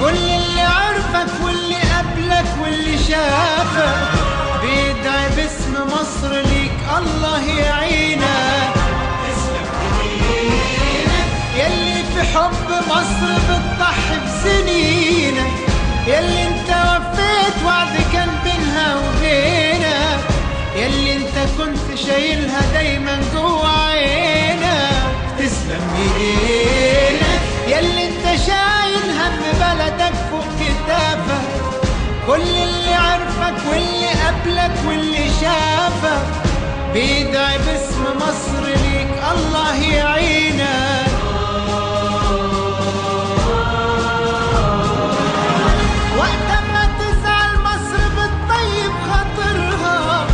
كل اللي عرفك واللي قبلك واللي شافك بيدعي باسم مصر ليك الله يعينك. يلي في حب مصر بتضحي بسنينك، يلي انت وفيت وعد كان بينها وبينك، يلي انت كنت شايلها دايما جوا عينك. تسلم ايدينك يلي انت شايل هم بلدك فوق كتافك، كل اللي عرفك واللي قبلك واللي شافك بيدعي باسم مصر ليك الله يعينك. وقت ما تزعل مصر بتطيب خاطرها،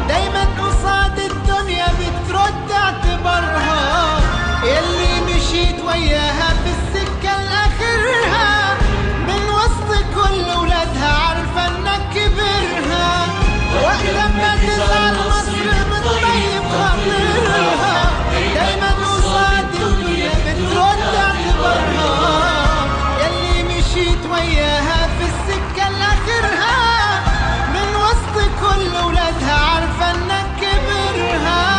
دايما قصاد الدنيا بترد اعتبارها، يلي مشيت وياها في السكة لآخرها، من وسط كل ولادها عارفة انك كبرها. وقت ما تزعل مصر بتطيب خاطرها، دايما قصاد الدنيا بترد اعتبارها، يلي مشيت وياها في السكة لآخرها، من وسط كل ولادها عارفة انك كبرها.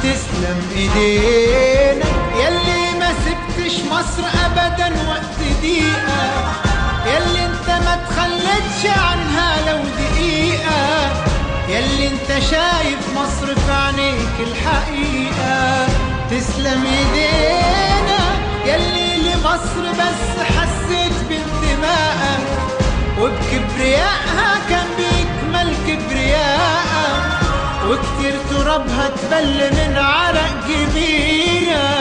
تسلم ايدينك يلي ما سبتش مصر ابدا وقت دقيقة، يلي انت ما تخلتش عنها لو دقيقة، يلي انت شايف مصر في عينيك الحقيقة. تسلم ايدينك يلي لمصر بس حسيت بانتمائك، وبكبريائها كان بيكمل كبريائك، وكتير ترابها تبل من عرق جبينك.